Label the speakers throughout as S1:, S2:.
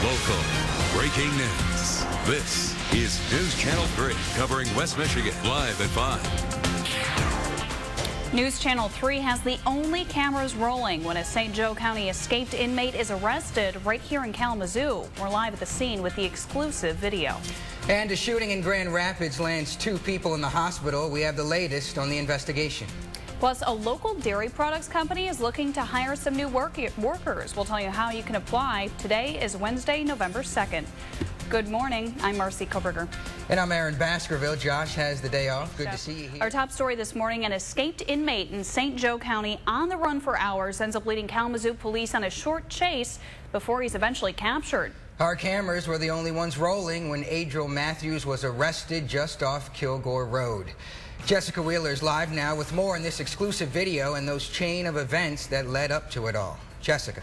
S1: Local. Breaking news. This is News Channel 3 covering West Michigan live at 5.
S2: News Channel 3 has the only cameras rolling when a St. Joe County escaped inmate is arrested right here in Kalamazoo. We're live at the scene with the exclusive video.
S3: And a shooting in Grand Rapids lands 2 people in the hospital. We have the latest on the investigation.
S2: Plus, a local dairy products company is looking to hire some new workers. We'll tell you how you can apply. Today is Wednesday, November 2nd. Good morning. I'm Marcy Koberger.
S3: And I'm Aaron Baskerville. Josh has the day off. Good to see you here.
S2: Our top story this morning, an escaped inmate in St. Joe County on the run for hours ends up leading Kalamazoo police on a short chase before he's eventually captured.
S3: Our cameras were the only ones rolling when Adriel Matthews was arrested just off Kilgore Road. Jessica Wheeler is live now with more on this exclusive video and those chain of events that led up to it all. Jessica.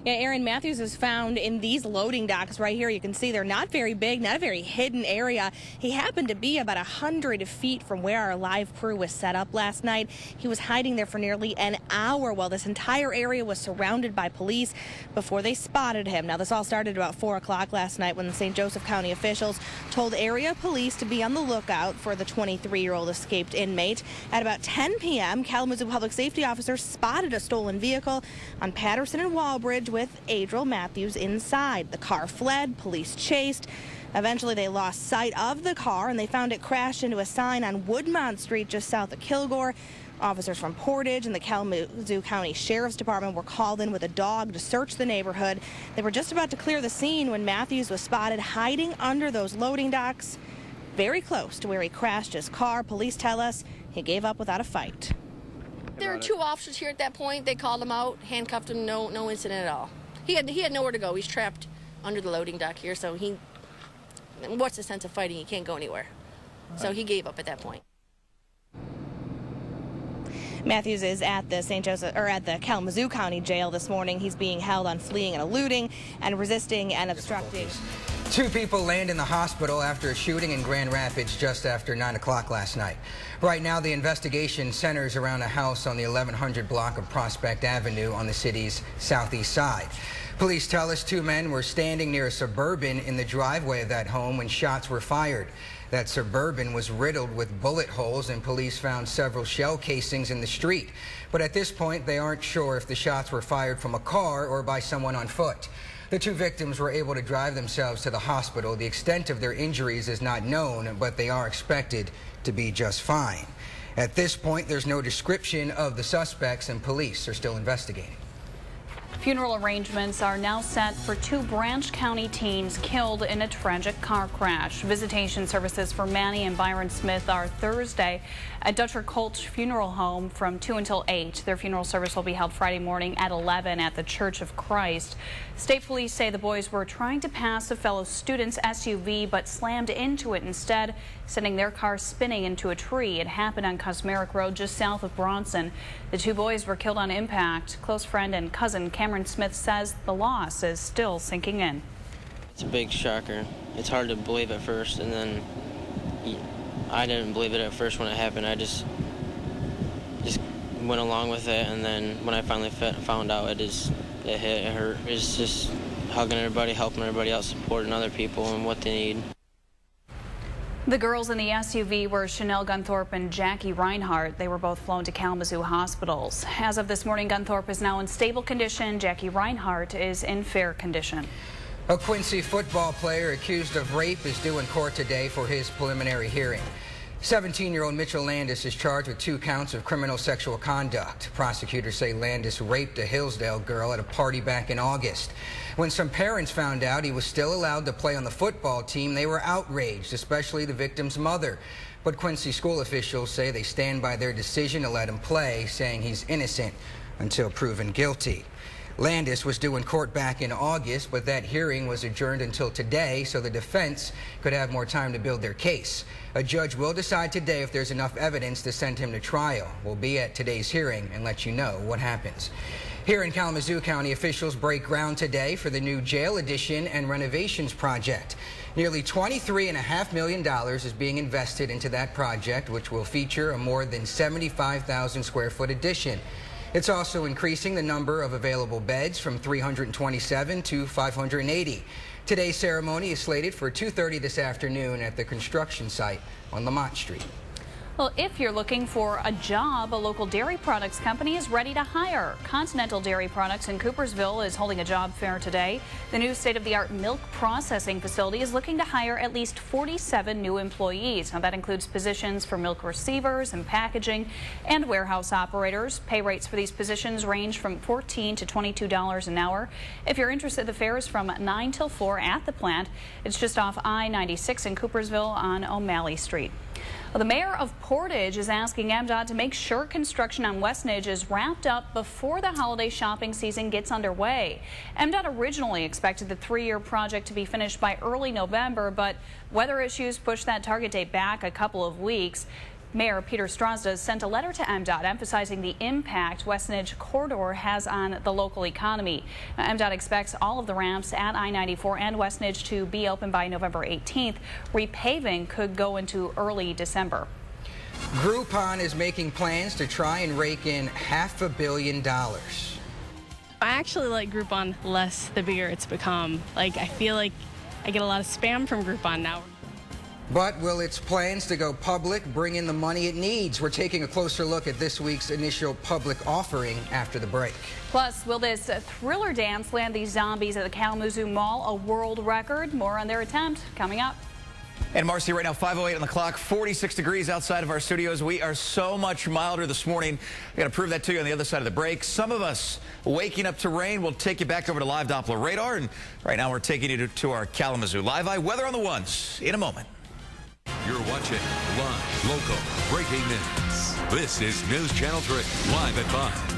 S4: Yeah, Aaron, Matthews is found in these loading docks right here. You can see they're not very big, not a very hidden area. He happened to be about 100 feet from where our live crew was set up last night. He was hiding there for nearly an hour while this entire area was surrounded by police before they spotted him. Now, this all started about 4 o'clock last night when the St. Joseph County officials told area police to be on the lookout for the 23-year-old escaped inmate. At about 10 p.m., Kalamazoo public safety officers spotted a stolen vehicle on Patterson and Walbridge with Adriel Matthews inside. The car fled, police chased. Eventually, they lost sight of the car and they found it crashed into a sign on Woodmont Street just south of Kilgore. Officers from Portage and the Kalamazoo County Sheriff's Department were called in with a dog to search the neighborhood. They were just about to clear the scene when Matthews was spotted hiding under those loading docks, very close to where he crashed his car. Police tell us he gave up without a fight.
S5: There were 2 officers here at that point. They called him out, handcuffed him, no incident at all. He had nowhere to go. He's trapped under the loading dock here, so what's the sense of fighting? He can't go anywhere. So he gave up at that point.
S4: Matthews is at the at the Kalamazoo County Jail this morning. He's being held on fleeing and eluding and resisting and obstructing.
S3: 2 people land in the hospital after a shooting in Grand Rapids just after 9 o'clock last night. Right now, the investigation centers around a house on the 1100 block of Prospect Avenue on the city's southeast side. Police tell us 2 men were standing near a Suburban in the driveway of that home when shots were fired. That Suburban was riddled with bullet holes and police found several shell casings in the street. But at this point, they aren't sure if the shots were fired from a car or by someone on foot. The 2 victims were able to drive themselves to the hospital. The extent of their injuries is not known, but they are expected to be just fine. At this point, there's no description of the suspects and police are still investigating.
S2: Funeral arrangements are now set for 2 Branch County teens killed in a tragic car crash. Visitation services for Manny and Byron Smith are Thursday at Dutcher Colch Funeral Home from 2 until 8. Their funeral service will be held Friday morning at 11 at the Church of Christ. State police say the boys were trying to pass a fellow student's SUV but slammed into it instead, sending their car spinning into a tree. It happened on Cosmeric Road just south of Bronson. The 2 boys were killed on impact. Close friend and cousin Cameron Smith says the loss is still sinking in.
S6: It's a big shocker. It's hard to believe at first, and then I didn't believe it at first when it happened. I just went along with it, and then when I finally found out it hit, it hurt. It's just hugging everybody, helping everybody out, supporting other people and what they need.
S2: The girls in the SUV were Chanel Gunthorpe and Jackie Reinhardt. They were both flown to Kalamazoo hospitals. As of this morning, Gunthorpe is now in stable condition. Jackie Reinhardt is in fair condition.
S3: A Quincy football player accused of rape is due in court today for his preliminary hearing. 17-year-old Mitchell Landis is charged with 2 counts of criminal sexual conduct. Prosecutors say Landis raped a Hillsdale girl at a party back in August. When some parents found out he was still allowed to play on the football team, they were outraged, especially the victim's mother. But Quincy school officials say they stand by their decision to let him play, saying he's innocent until proven guilty. Landis was due in court back in August, but that hearing was adjourned until today so the defense could have more time to build their case. A judge will decide today if there's enough evidence to send him to trial. We'll be at today's hearing and let you know what happens. Here in Kalamazoo County, officials break ground today for the new jail addition and renovations project. Nearly $23.5 million is being invested into that project, which will feature a more than 75,000 square foot addition. It's also increasing the number of available beds from 327 to 580. Today's ceremony is slated for 2:30 this afternoon at the construction site on Lamont Street.
S2: Well, if you're looking for a job, a local dairy products company is ready to hire. Continental Dairy Products in Coopersville is holding a job fair today. The new state-of-the-art milk processing facility is looking to hire at least 47 new employees. Now, that includes positions for milk receivers and packaging and warehouse operators. Pay rates for these positions range from $14 to $22 an hour. If you're interested, the fair is from 9 till 4 at the plant. It's just off I-96 in Coopersville on O'Malley Street. Well, the mayor of Portage is asking MDOT to make sure construction on Westnedge is wrapped up before the holiday shopping season gets underway. MDOT originally expected the 3-year project to be finished by early November, but weather issues pushed that target date back a couple of weeks. Mayor Peter Strasda sent a letter to MDOT emphasizing the impact Westnedge corridor has on the local economy. Now, MDOT expects all of the ramps at I-94 and Westnedge to be open by November 18th. Repaving could go into early December.
S3: Groupon is making plans to try and rake in $500 million.
S7: I actually like Groupon less the bigger it's become. I feel like I get a lot of spam from Groupon now.
S3: But will its plans to go public bring in the money it needs? We're taking a closer look at this week's initial public offering after the break.
S2: Plus, will this thriller dance land these zombies at the Kalamazoo Mall a world record? More on their attempt coming up.
S8: And Marcy, right now 5:08 on the clock, 46 degrees outside of our studios. We are so much milder this morning. I got to prove that to you on the other side of the break. Some of us waking up to rain. We'll take you back over to live Doppler radar. And right now we're taking you to our Kalamazoo Live Eye weather on the ones in a moment.
S1: You're watching live, local, breaking news. This is News Channel 3, live at 5.